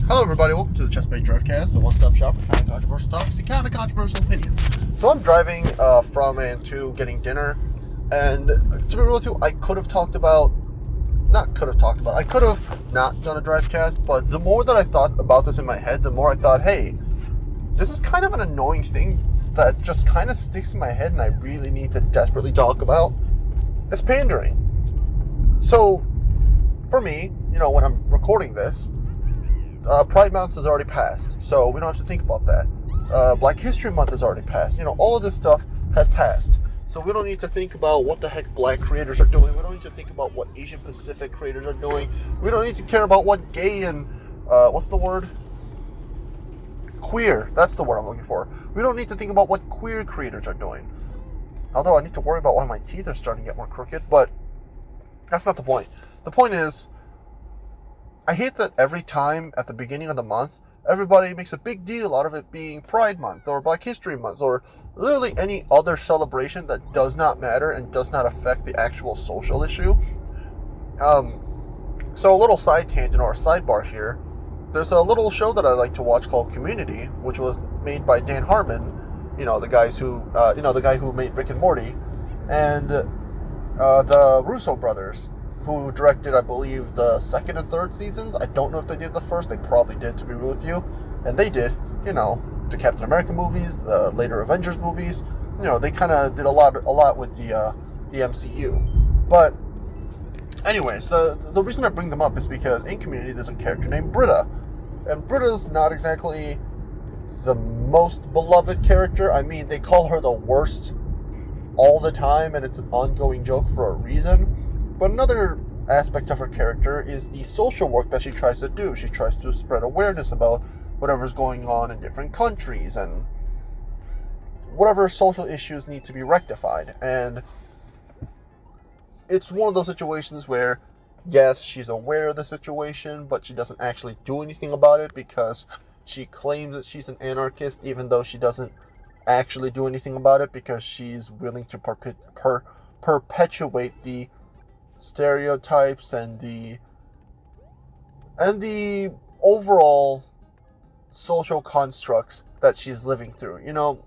Hello everybody, welcome to the Chessbait Drivecast, the one-stop shop for kind of controversial topics and kind of controversial opinions. So I'm driving from and to getting dinner, and to be real with you, I could have not done a Drivecast, but the more that I thought about this in my head, the more I thought, hey, this is kind of an annoying thing that just kind of sticks in my head and I really need to desperately talk about. It's pandering. So, for me, when I'm recording this, Pride Month has already passed, so we don't have to think about that. Black History Month has already passed. All of this stuff has passed. So we don't need to think about what the heck black creators are doing. We don't need to think about what Asian Pacific creators are doing. We don't need to care about what gay and, what's the word? Queer. That's the word I'm looking for. We don't need to think about what queer creators are doing. Although I need to worry about why my teeth are starting to get more crooked, but that's not the point. The point is, I hate that every time at the beginning of the month, everybody makes a big deal out of it being Pride Month or Black History Month or literally any other celebration that does not matter and does not affect the actual social issue. So a little side tangent or a sidebar here. There's a little show that I like to watch called Community, which was made by Dan Harmon, the guy who made Rick and Morty, and the Russo brothers, who directed, I believe, the second and third seasons. I don't know if they did the first. They probably did, to be real with you. And they did, the Captain America movies, the later Avengers movies. They kind of did a lot with the MCU. But anyways, the reason I bring them up is because in Community there's a character named Britta. And Britta's not exactly the most beloved character. I mean, they call her the worst all the time, and it's an ongoing joke for a reason. But another aspect of her character is the social work that she tries to do. She tries to spread awareness about whatever's going on in different countries and whatever social issues need to be rectified. And it's one of those situations where, yes, she's aware of the situation, but she doesn't actually do anything about it because she claims that she's an anarchist, even though she doesn't actually do anything about it because she's willing to perpetuate the stereotypes and the overall social constructs that she's living through.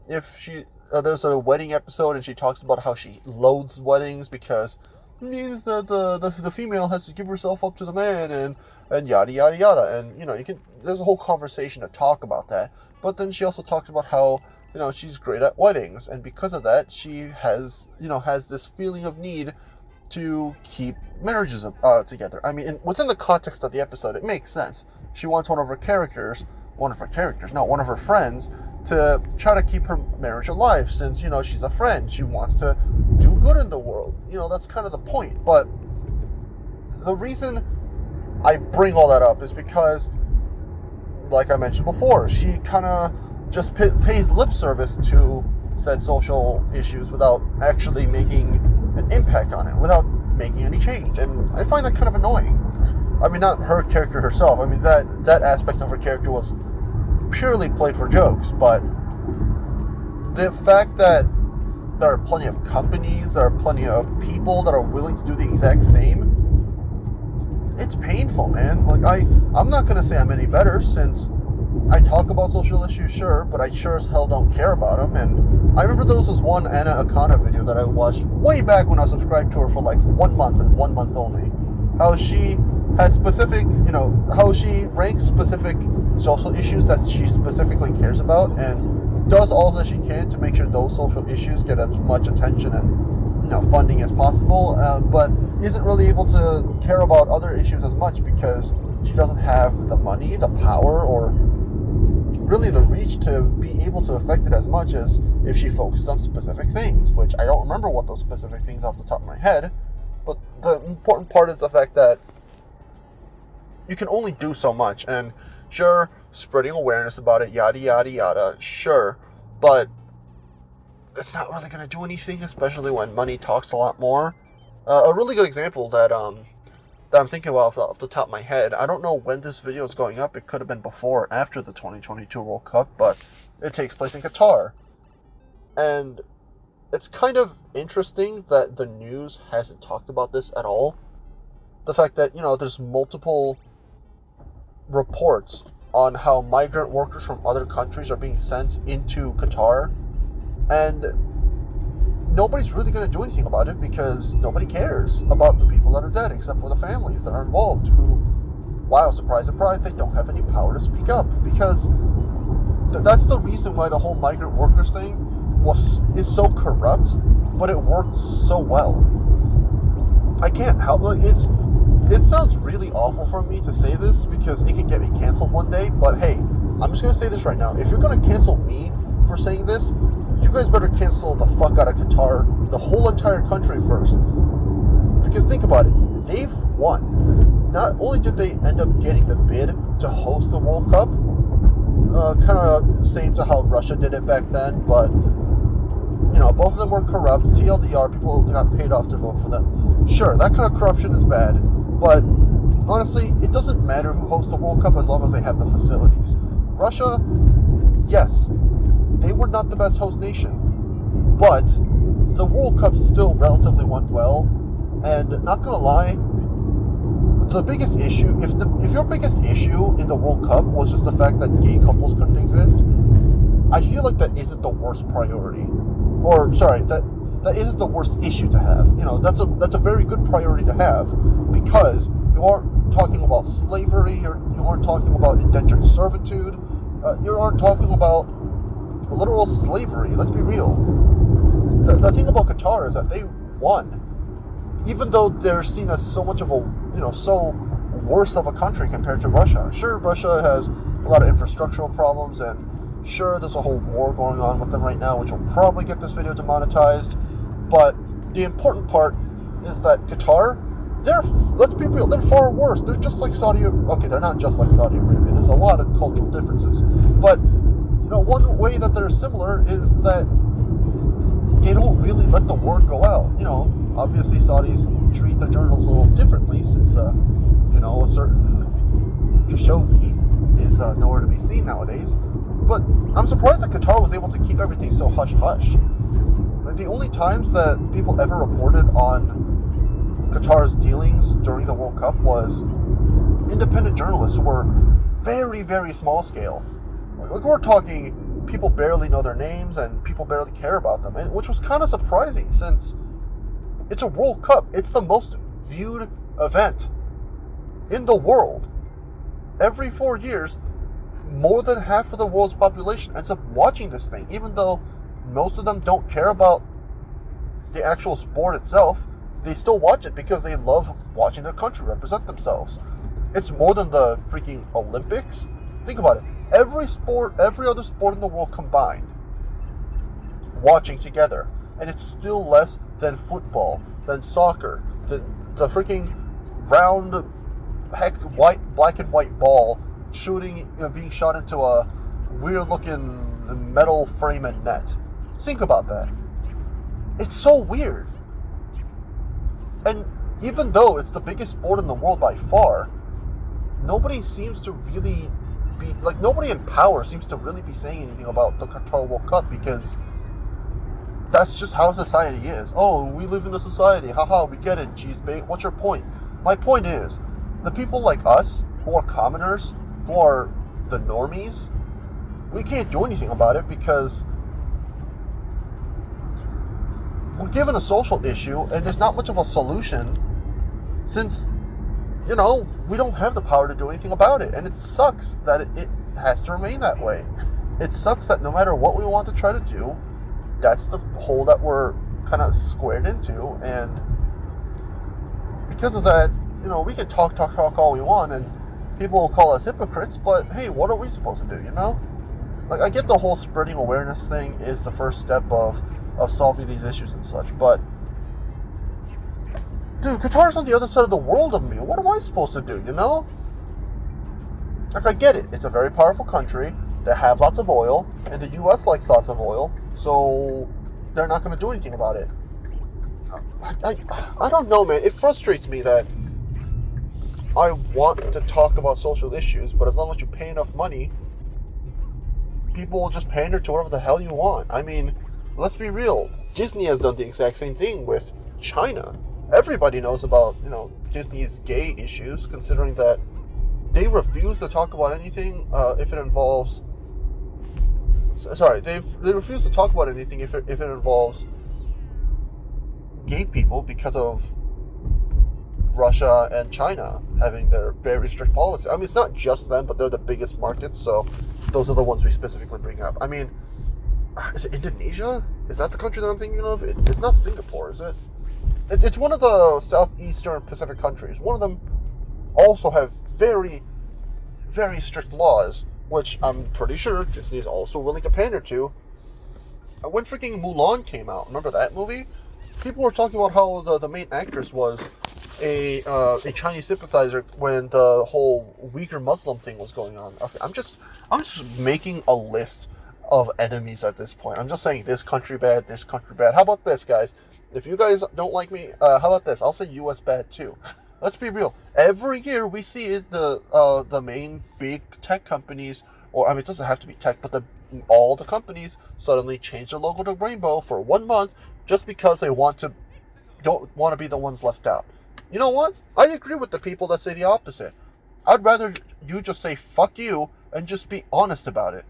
If there's a wedding episode and she talks about how she loathes weddings because it means that the female has to give herself up to the man and yada yada yada, and there's a whole conversation to talk about that. But then she also talks about how she's great at weddings, and because of that she has this feeling of need to keep marriages together. I mean, within the context of the episode, it makes sense. She wants one of her friends to try to keep her marriage alive since, she's a friend. She wants to do good in the world. That's kind of the point. But the reason I bring all that up is because, like I mentioned before, she kind of just pays lip service to said social issues without actually making an impact on it, without making any change. And I find that kind of annoying. I mean, not her character herself. I mean, that aspect of her character was purely played for jokes, but the fact that there are plenty of companies, there are plenty of people that are willing to do the exact same, it's painful, man. Like, I'm not going to say I'm any better since I talk about social issues, sure, but I sure as hell don't care about them. And I remember there was this one Anna Akana video that I watched way back when I was subscribed to her for like 1 month and 1 month only. How she has specific, how she ranks specific social issues that she specifically cares about and does all that she can to make sure those social issues get as much attention and funding as possible, but isn't really able to care about other issues as much because she doesn't have the money, the power, or really the reach to be able to affect it as much as if she focused on specific things, which I don't remember what those specific things off the top of my head. But the important part is the fact that you can only do so much, and sure, spreading awareness about it, yada yada yada, sure, but it's not really going to do anything, especially when money talks a lot more. A really good example that I'm thinking about off the top of my head, I don't know when this video is going up. It could have been before or after the 2022 World Cup, but it takes place in Qatar. And it's kind of interesting that the news hasn't talked about this at all. The fact that, there's multiple reports on how migrant workers from other countries are being sent into Qatar, and nobody's really going to do anything about it because nobody cares about the people that are dead except for the families that are involved, who, wow, surprise, surprise, they don't have any power to speak up, because that's the reason why the whole migrant workers thing is so corrupt, but it works so well. I can't help it. It sounds really awful for me to say this because it could get me canceled one day, but hey, I'm just going to say this right now. If you're going to cancel me for saying this, you guys better cancel the fuck out of Qatar, the whole entire country first. Because think about it, they've won. Not only did they end up getting the bid to host the World Cup, kind of same to how Russia did it back then, but you know, both of them were corrupt. TLDR, people got paid off to vote for them. Sure, that kind of corruption is bad, but honestly, it doesn't matter who hosts the World Cup as long as they have the facilities. Russia, yes, they were not the best host nation, but the World Cup still relatively went well, and not gonna lie, the biggest issue, if your biggest issue in the World Cup was just the fact that gay couples couldn't exist, I feel like that isn't the worst priority. Or, sorry, that isn't the worst issue to have. You know, that's a very good priority to have, because you aren't talking about slavery, you aren't talking about indentured servitude, you aren't talking about literal slavery. Let's be real. The thing about Qatar is that they won, even though they're seen as so much of a, you know, so worse of a country compared to Russia. Sure, Russia has a lot of infrastructural problems, and sure, there's a whole war going on with them right now, which will probably get this video demonetized, but the important part is that Qatar, let's be real, they're far worse. They're just like Saudi Arabia. Okay, they're not just like Saudi Arabia. There's a lot of cultural differences, but you know, one way that they're similar is that they don't really let the word go out. You know, obviously Saudis treat their journals a little differently, since you know, a certain Khashoggi is nowhere to be seen nowadays. But I'm surprised that Qatar was able to keep everything so hush-hush. Like, the only times that people ever reported on Qatar's dealings during the World Cup was independent journalists who were very, very small scale. Like, we're talking, people barely know their names and people barely care about them, which was kind of surprising, since it's a World Cup. It's the most viewed event in the world. Every 4 years, more than half of the world's population ends up watching this thing, even though most of them don't care about the actual sport itself. They still watch it because they love watching their country represent themselves. It's more than the freaking Olympics. Think about it. Every sport, every other sport in the world combined, watching together, and it's still less than football, than soccer, the freaking round, black and white ball shooting, you know, being shot into a weird-looking metal frame and net. Think about that. It's so weird. And even though it's the biggest sport in the world by far, nobody seems to really be, like, nobody in power seems to really be saying anything about the Qatar World Cup, because that's just how society is. Oh, we live in a society. Haha, we get it, Cheesebait. What's your point? My point is, the people like us, who are commoners, who are the normies, we can't do anything about it because we're given a social issue and there's not much of a solution, since, you know, we don't have the power to do anything about it. And it sucks that it has to remain that way. It sucks that no matter what we want to try to do, that's the hole that we're kind of squared into. And because of that, you know, we can talk all we want, and people will call us hypocrites, but hey, what are we supposed to do, you know? Like, I get the whole spreading awareness thing is the first step of solving these issues and such, but dude, Qatar's on the other side of the world of me. What am I supposed to do, you know? Like, I get it. It's a very powerful country. They have lots of oil, and the U.S. likes lots of oil, so they're not going to do anything about it. I don't know, man. It frustrates me that I want to talk about social issues, but as long as you pay enough money, people will just pander to whatever the hell you want. I mean, let's be real. Disney has done the exact same thing with China. Everybody knows about, you know, Disney's gay issues, considering that they refuse to talk about anything if it involves. Sorry, they refuse to talk about anything if it involves gay people because of Russia and China having their very strict policy. I mean, it's not just them, but they're the biggest markets, so those are the ones we specifically bring up. I mean, is it Indonesia? Is that the country that I'm thinking of? It's not Singapore, is it? It's one of the southeastern Pacific countries. One of them also have very, very strict laws, which I'm pretty sure Disney is also willing to pander to. When freaking Mulan came out, remember that movie? People were talking about how the main actress was a Chinese sympathizer when the whole Uyghur Muslim thing was going on. Okay, I'm just making a list of enemies at this point. I'm just saying this country bad, this country bad. How about this, guys? If you guys don't like me, how about this? I'll say U.S. bad too. Let's be real. Every year we see the main big tech companies, or I mean, it doesn't have to be tech, but all the companies suddenly change their logo to rainbow for 1 month just because they don't want to be the ones left out. You know what? I agree with the people that say the opposite. I'd rather you just say fuck you and just be honest about it.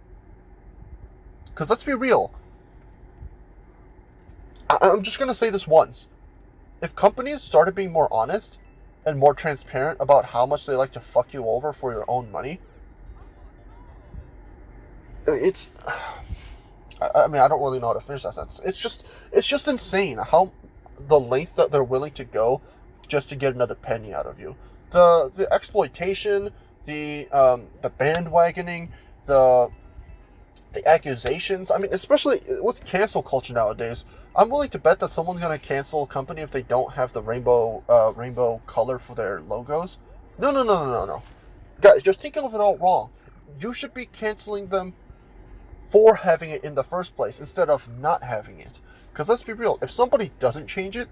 Because let's be real. I'm just going to say this once. If companies started being more honest and more transparent about how much they like to fuck you over for your own money, I mean, I don't really know how to finish that sentence. It's just insane how the length that they're willing to go just to get another penny out of you. The exploitation, the bandwagoning, the accusations. I mean, especially with cancel culture nowadays, I'm willing to bet that someone's going to cancel a company if they don't have the rainbow color for their logos. No. Guys, you're thinking of it all wrong. You should be canceling them for having it in the first place instead of not having it. Because let's be real, if somebody doesn't change it,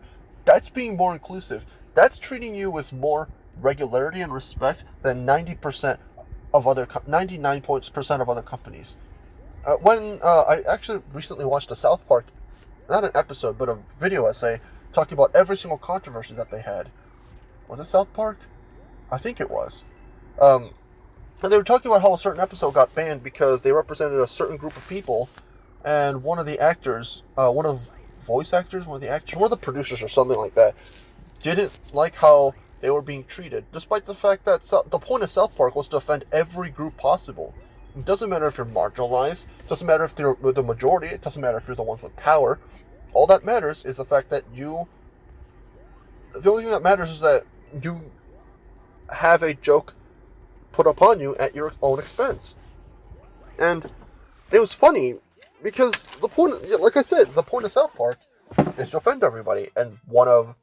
that's being more inclusive. That's treating you with more regularity and respect than 99% of other companies. When I actually recently watched a South Park, not an episode, but a video essay talking about every single controversy that they had. Was it South Park? I think it was. And they were talking about how a certain episode got banned because they represented a certain group of people, and one of the actors, one of the producers or something like that, didn't like how they were being treated, despite the fact that the point of South Park was to offend every group possible. It doesn't matter if you're marginalized, it doesn't matter if you're the majority, it doesn't matter if you're the ones with power. All that matters is the fact that the only thing that matters is that you have a joke put upon you at your own expense. And it was funny because the point, like I said, the point of South Park is to offend everybody, and one of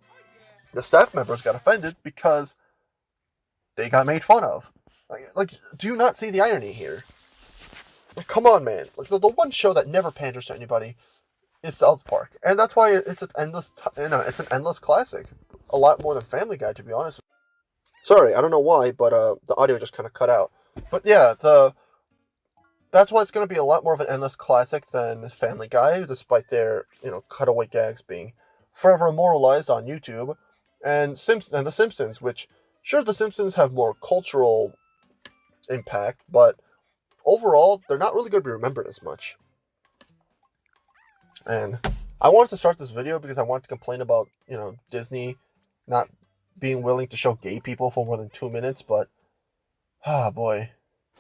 the staff members got offended because they got made fun of. Like, do you not see the irony here? Like, come on, man. Like, the one show that never panders to anybody is South Park, and that's why it's an endless classic. A lot more than Family Guy, to be honest. Sorry, I don't know why, but the audio just kind of cut out. But yeah, that's why it's going to be a lot more of an endless classic than Family Guy, despite their cutaway gags being forever immortalized on YouTube, and The Simpsons, which sure, The Simpsons have more cultural impact, but overall they're not really going to be remembered as much. And I wanted to start this video because I wanted to complain about Disney not being willing to show gay people for more than 2 minutes, but boy.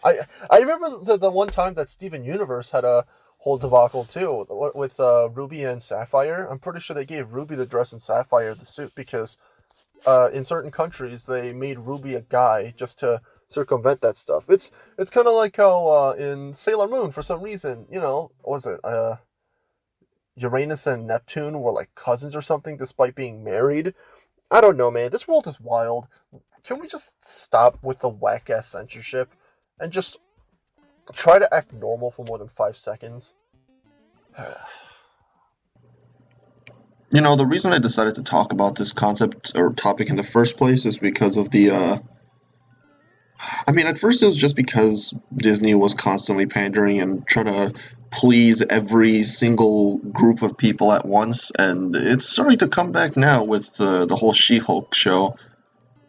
I remember the one time that Steven Universe had a whole debacle too with Ruby and Sapphire. I'm pretty sure they gave Ruby the dress and Sapphire the suit because in certain countries they made Ruby a guy just to circumvent that stuff. It's kind of like how in Sailor Moon, for some reason, what was it? Uranus and Neptune were like cousins or something despite being married. I don't know, man. This world is wild. Can we just stop with the whack-ass censorship and just try to act normal for more than 5 seconds? The reason I decided to talk about this concept or topic in the first place is because of at first it was just because Disney was constantly pandering and trying to please every single group of people at once, and it's starting to come back now with the whole She-Hulk show.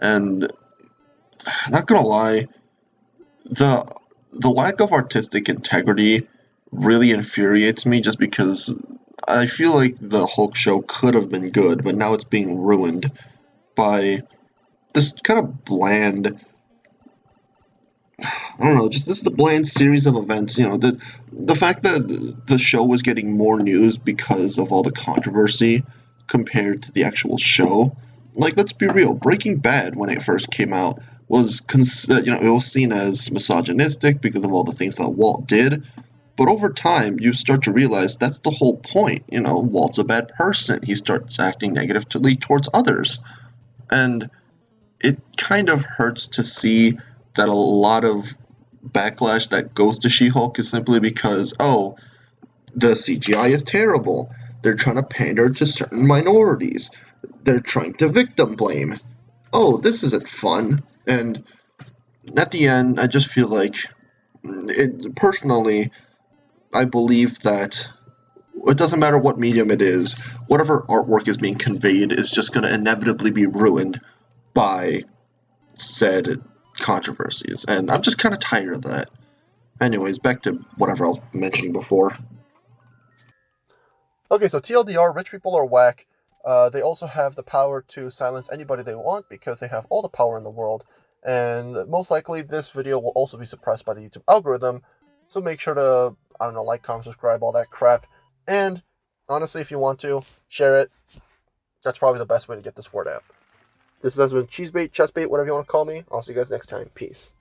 And not gonna lie, the the lack of artistic integrity really infuriates me just because I feel like the Hulk show could have been good, but now it's being ruined by this kind of bland, I don't know, just this is the bland series of events. The fact that the show was getting more news because of all the controversy compared to the actual show. Like, let's be real, Breaking Bad when it first came out was it was seen as misogynistic because of all the things that Walt did. But over time, you start to realize that's the whole point. Walt's a bad person. He starts acting negatively towards others, and it kind of hurts to see that a lot of backlash that goes to She-Hulk is simply because, oh, the CGI is terrible. They're trying to pander to certain minorities. They're trying to victim blame. Oh, this isn't fun. And at the end, I just feel like, personally, I believe that it doesn't matter what medium it is, whatever artwork is being conveyed is just going to inevitably be ruined by said controversies, and I'm just kind of tired of that. Anyways, back to whatever I was mentioning before. Okay, so TLDR, rich people are whack. They also have the power to silence anybody they want because they have all the power in the world. And most likely this video will also be suppressed by the YouTube algorithm. So make sure to, I don't know, like, comment, subscribe, all that crap. And honestly, if you want to, share it. That's probably the best way to get this word out. This has been Cheesebait, Chessbait, whatever you want to call me. I'll see you guys next time. Peace.